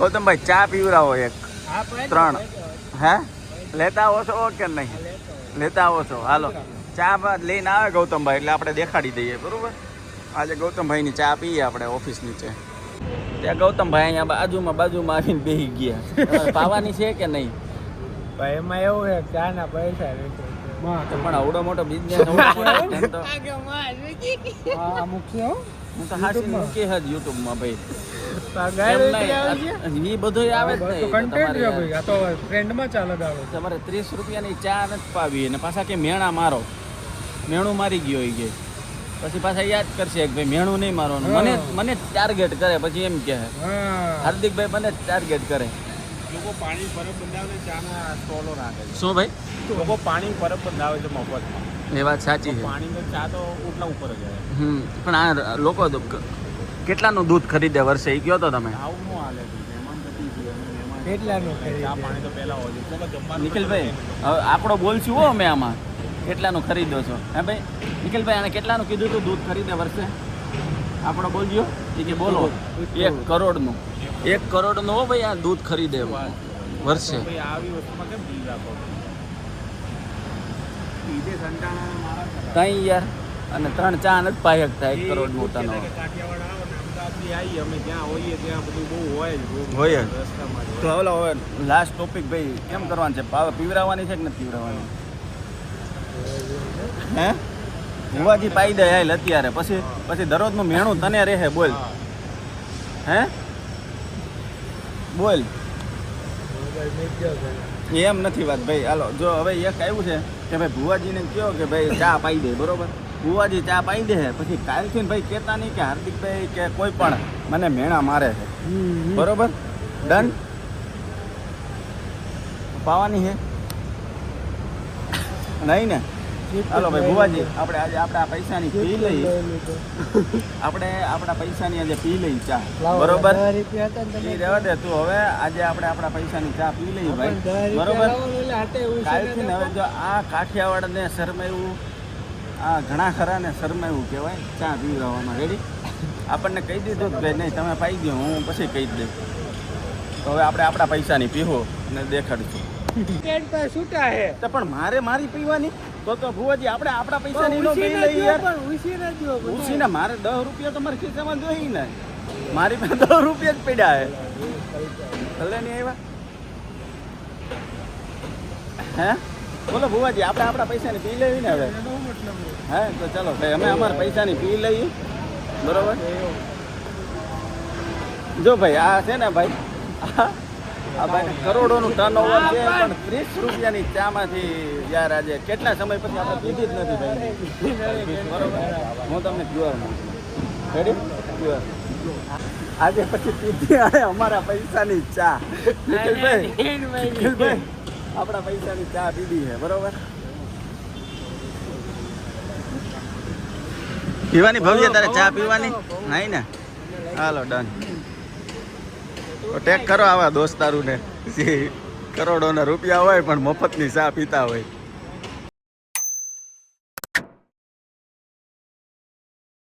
ગૌતમભાઈ ચા પીવરાવો એક 3 હે લેતા આવો છો કે નહીં લેતા આવો છો હાલો ચા લઈને આવે ગૌતમભાઈ એટલે આપણે દેખાડી દઈએ બરોબર આજે ગૌતમભાઈની ચા પીએ આપણે ઓફિસ નીચે ત્યાં ગૌતમભાઈ અહીંયા બાજુમાં આવીને બેસી ગયા પાવાની છે કે નહીં ભાઈ એમાં એવું છે ચા ના પૈસા પણ આવડો મોટો બિઝનેસ હું તો હાસી મૂકી જ યુટ્યુબમાં ભાઈ એ બધું આવે જ તમારે 30 રૂપિયાની ચા નથી પાવી અને પાછા કે મેણા મારો મેણું મારી ગયો એ કે પછી પાછા યાદ કરશે કે ભાઈ મેણું નહીં મારવાનું મને ટાર્ગેટ કરે પછી એમ કહે હાર્દિકભાઈ મને ટાર્ગેટ કરે લોકો પાણી પરબ બંધાવે ચાના સ્ટોલો રાખે છે શું ભાઈ લોકો પાણી પરબ બંધાવે છે મફતમાં એ વાત સાચી છે પાણી ચા તો ઉટલા ઉપર જ આવે પણ આ લોકો કેટલાનું દૂધ ખરીદે વર્ષે એ કયો તો તમે આવું નો હાલે કેટલાનું ચા પાણી તો પહેલા હોય ચલો જમવાનું નિખિલભાઈ હવે આંકડો બોલશું હો અમે આમાં કેટલાનું ખરીદો છો હે ભાઈ નિખિલભાઈ આને કેટલાનું કીધું હતું દૂધ ખરીદે વર્ષે આંકડો બોલજો એ કે બોલો 1 કરોડનું 1 કરોડનું હો ભાઈ આ દૂધ ખરીદે વર્ષે આવી વસ્તુમાં કેમ બિલ રાખો કઈ યાર અને 3 ચા નથી પાયક થાય 1 કરોડ મોટાનો કાઠિયાવાડ આવો ને અમદાવાદથી આવી અમે જ્યાં હોઈએ ત્યાં બધું બહુ હોય જ રસ્તામાં તો હવે લાસ્ટ ટોપિક ભાઈ કેમ કરવાનું છે પીવરાવવાની છે કે નથી પીવરાવવાની હે ભુવાજી પાઈ દે હાલ અત્યારે પછી દરરોજનું મેણું તને રહે બોલ હે બોલ એમ નથી વાત ભાઈ હાલો જો હવે એક આવ્યું છે કે ભાઈ ભુવાજીને કહો કે ભાઈ ચા પાઈ દે બરોબર ભુવાજી ચા પાઈ દે પછી કાલથી ભાઈ કહેતા નહીં કે હાર્દિકભાઈ કે કોઈ પણ મને મેણા મારે છે બરોબર ડન પાવાની છે નહીં ને હાલો ભાઈ ભુવાજી આપણે આજે આપણા પૈસાની પી લઈએ આપણે આપણા પૈસાની આજે પી લઈ ચા બરોબર એ રહેવા દે તું હવે આજે આપણે આપણા પૈસાની ચા પી લઈએ ભાઈ બરોબર કાલથી હવે જો આ કાઠિયાવાડને શરમાયું આ ઘણા ખરાને શરમાયું કહેવાય ચા પીવડાવવામાં રેડી આપણને કહી દીધું કે ભાઈ નહીં તમે પાઈ ગયો હું પછી કહી દઉં તો હવે આપણે આપણા પૈસાની પીવો અને દેખાડીશું પણ મારી પીવાની તો ભુવાજી આપણે આપણા પૈસાની નો પી લઈએ યાર ઉસીને મારે 10 રૂપિયા તો મારા ખિસ્સામાં જોઈ ને મારી પાસે 10 રૂપિયા જ પડ્યા હે ભલે નહીં આવ્યા હે બોલો ભુવાજી આપણે આપણા પૈસાની પી લેવી ને હવે હે તો ચાલો ભાઈ અમે અમારા પૈસાની પી લઈએ બરોબર જો ભાઈ આ છે ને ભાઈ આ ભાઈ કરોડોનું ટર્નઓવર છે પણ 30 રૂપિયાની ચામાંથી યાર આજે કેટલા સમય પછી આપણે પીધી જ નથી ભાઈ બરોબર હું તમને પ્યોર રેડી પ્યોર આજે પછી પીધી અને અમારા પૈસાની ચા નિખિલભાઈ આપણા પૈસાની ચા પીધી છે બરોબર પીવાની ભવ્ય તારે ચા પીવાની નહીં ને હાલો ડન ટેક કરો આવા દોસ્તારું ને કરોડોના રૂપિયા હોય પણ મફતની ચા પીતા હોય